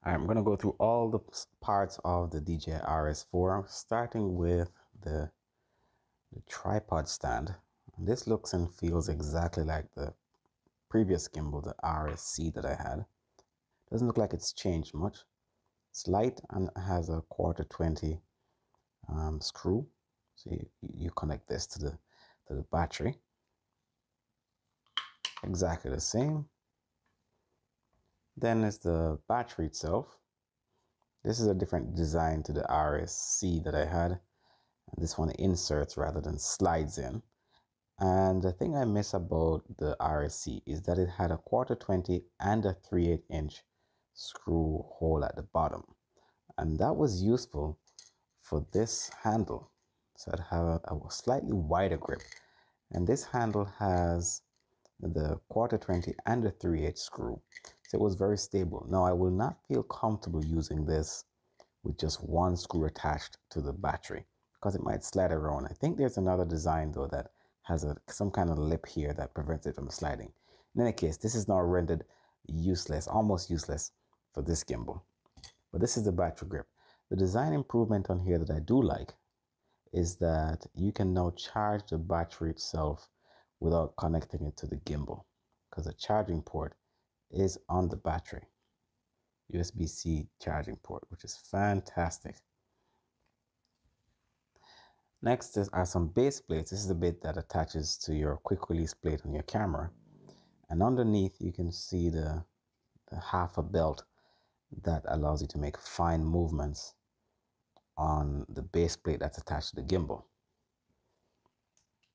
I'm going to go through all the parts of the DJI RS4, starting with the tripod stand. And this looks and feels exactly like the previous gimbal, the RSC that I had. Doesn't look like it's changed much. It's light and has a 1/4 20 screw. So you connect this to the battery. Exactly the same. Then is the battery itself. This is a different design to the RSC that I had. This one inserts rather than slides in. And the thing I miss about the RSC is that it had a 1/4 20 and a 3/8 inch screw hole at the bottom. And that was useful for this handle. So I'd have a slightly wider grip. And this handle has the 1/4 20 and the 3/8 screw. So it was very stable. Now I will not feel comfortable using this with just one screw attached to the battery because it might slide around. I think there's another design though that has some kind of lip here that prevents it from sliding. In any case, this is now rendered useless, almost useless for this gimbal. But this is the battery grip. The design improvement on here that I do like is that you can now charge the battery itself without connecting it to the gimbal because the charging port is on the battery. USB-C charging port, which is fantastic. Next are some base plates. This is the bit that attaches to your quick release plate on your camera. And underneath you can see the half a belt that allows you to make fine movements on the base plate that's attached to the gimbal.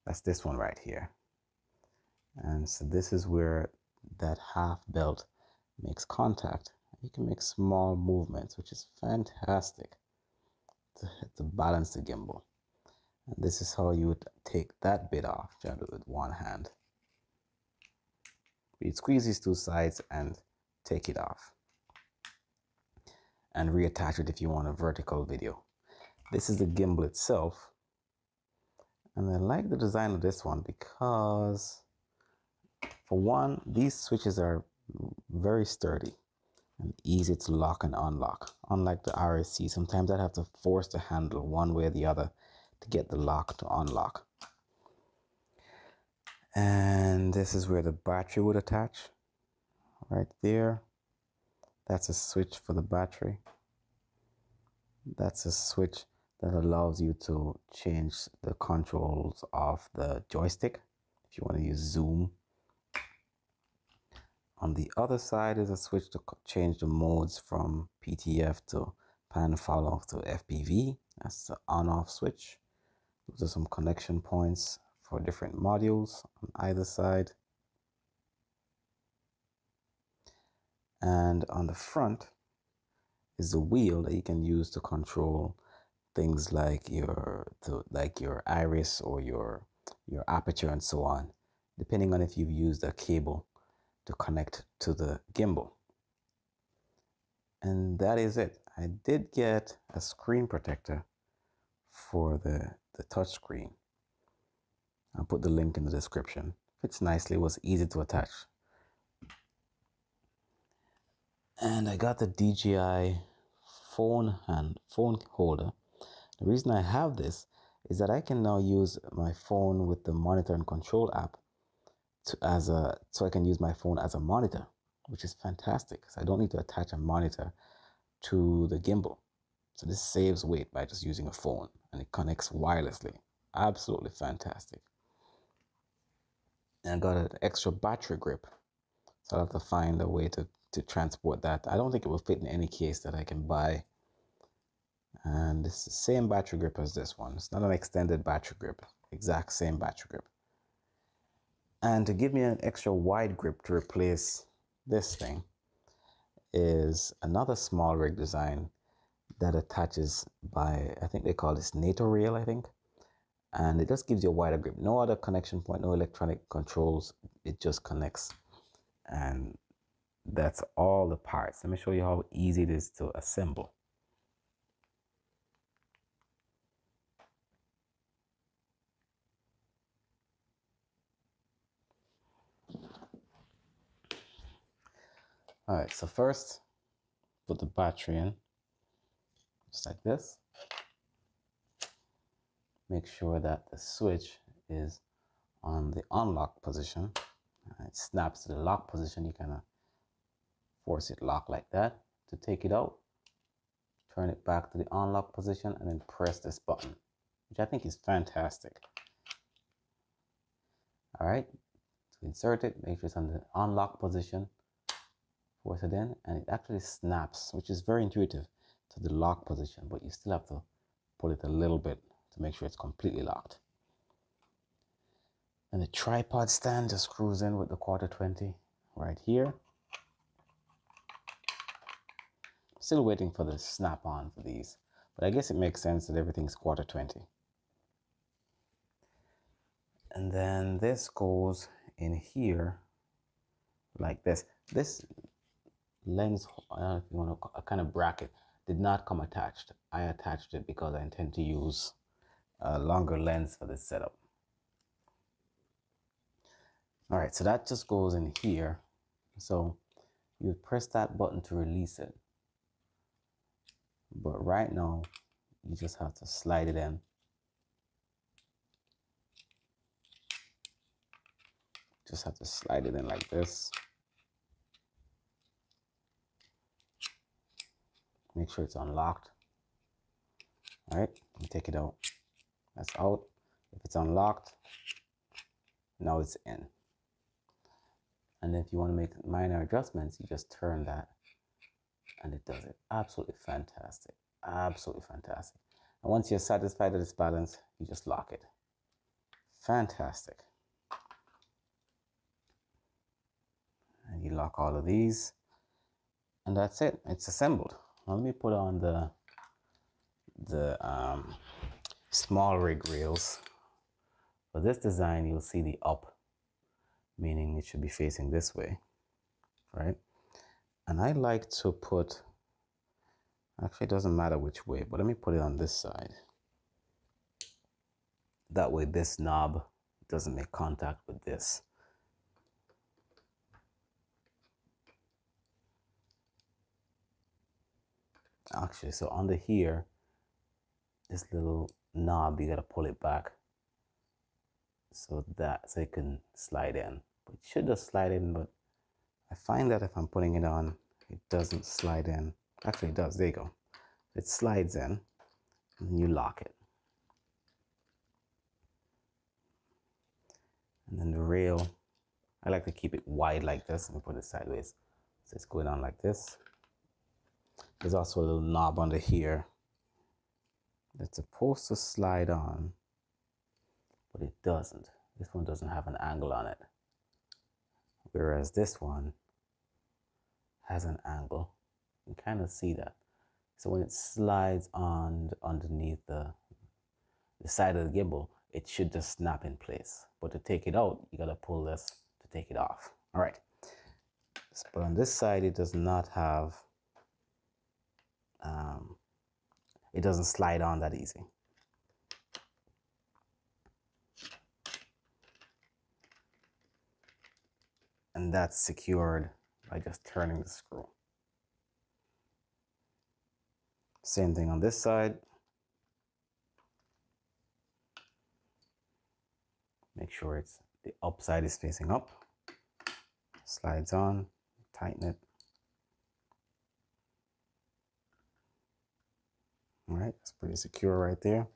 That's this one right here. And so this is where that half belt makes contact. You can make small movements, which is fantastic to balance the gimbal. And this is how you would take that bit off, generally with one hand. You'd squeeze these two sides and take it off. And reattach it if you want a vertical video. This is the gimbal itself. And I like the design of this one because, for one, these switches are very sturdy and easy to lock and unlock. Unlike the RSC, sometimes I'd have to force the handle one way or the other to get the lock to unlock. And this is where the battery would attach, right there. That's a switch for the battery. That's a switch that allows you to change the controls of the joystick if you want to use zoom. On the other side is a switch to change the modes from PTF to pan follow to FPV. That's the on-off switch. Those are some connection points for different modules on either side. And on the front is the wheel that you can use to control things like your iris or your aperture and so on, depending on if you've used a cable to connect to the gimbal. And that is it. I did get a screen protector for the touch screen. I'll put the link in the description. Fits nicely, was easy to attach. And I got the DJI phone holder. The reason I have this is that I can now use my phone with the monitor and control app so I can use my phone as a monitor, which is fantastic because I don't need to attach a monitor to the gimbal. So this saves weight by just using a phone, and it connects wirelessly. Absolutely fantastic. And I got an extra battery grip, so I'll have to find a way to transport that. I don't think it will fit in any case that I can buy. And it's the same battery grip as this one. It's not an extended battery grip, exact same battery grip. And to give me an extra wide grip to replace this thing is another small rig design that attaches by, I think they call this NATO rail, I think. And it just gives you a wider grip. No other connection point, no electronic controls. It just connects. And that's all the parts. Let me show you how easy it is to assemble. All right, so first, put the battery in, just like this. Make sure that the switch is on the unlock position. It snaps to the lock position. You kind of force it lock like that. To take it out, turn it back to the unlock position and then press this button, which I think is fantastic. All right, to insert it, make sure it's on the unlock position, force it in, and it actually snaps, which is very intuitive, to the lock position, but you still have to pull it a little bit to make sure it's completely locked. And the tripod stand just screws in with the 1/4-20 right here. Still waiting for the snap-on for these, but I guess it makes sense that everything's 1/4-20. And then this goes in here like this. This lens, I don't know if you want to, a kind of bracket, did not come attached. I attached it because I intend to use a longer lens for this setup. All right, so that just goes in here. So you press that button to release it. But right now, you just have to slide it in. Just have to slide it in like this. Make sure it's unlocked. All right, you take it out. That's out. If it's unlocked, now it's in. And if you want to make minor adjustments, you just turn that and it does it. Absolutely fantastic. Absolutely fantastic. And once you're satisfied with this balance, you just lock it. Fantastic. And you lock all of these. And that's it. It's assembled. Now let me put on the small rig rails. For this design, you'll see the up, meaning it should be facing this way, right? And I like to put, actually it doesn't matter which way, but let me put it on this side. That way this knob doesn't make contact with this. Actually, so under here, this little knob, you gotta pull it back so it can slide in. But it should just slide in, but I find that if I'm putting it on, it doesn't slide in. Actually, it does. There you go. It slides in, and you lock it. And then the rail, I like to keep it wide like this. Let me put it sideways. So it's going on like this. There's also a little knob under here that's supposed to slide on, but it doesn't. This one doesn't have an angle on it. Whereas this one has an angle. You can kind of see that. So when it slides on underneath the side of the gimbal, it should just snap in place. But to take it out, you gotta pull this to take it off. All right. But on this side, it does not have, it doesn't slide on that easy. And that's secured by just turning the screw. Same thing on this side. Make sure it's the up side is facing up. Slides on, tighten it. All right, it's pretty secure right there.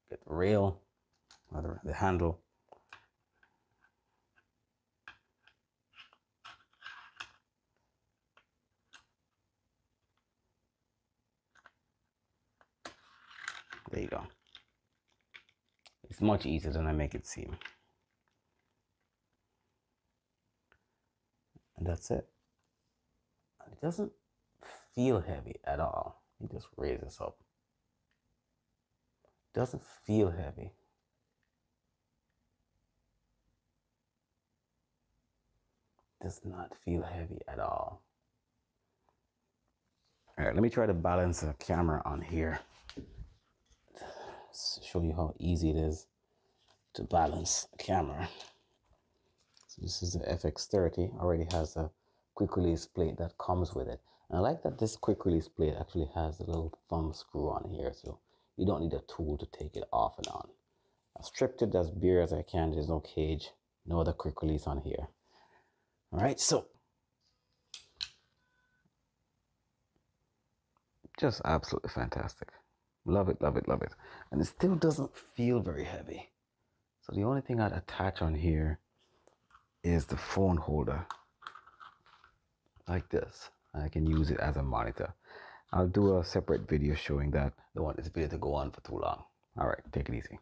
Get the rail, or the handle. There you go. It's much easier than I make it seem. And that's it. It doesn't feel heavy at all. You just raise this up. It doesn't feel heavy. It does not feel heavy at all. All right, let me try to balance the camera on here. To show you how easy it is to balance a camera. So this is the FX30, already has a quick release plate that comes with it. And I like that this quick release plate actually has a little thumb screw on here, so you don't need a tool to take it off and on. I stripped it as bare as I can. There's no cage, no other quick release on here. All right, so just absolutely fantastic. Love it, love it, love it. And it still doesn't feel very heavy. So the only thing I'd attach on here is the phone holder like this. I can use it as a monitor. I'll do a separate video showing that. I don't want this video to go on for too long. All right, take it easy.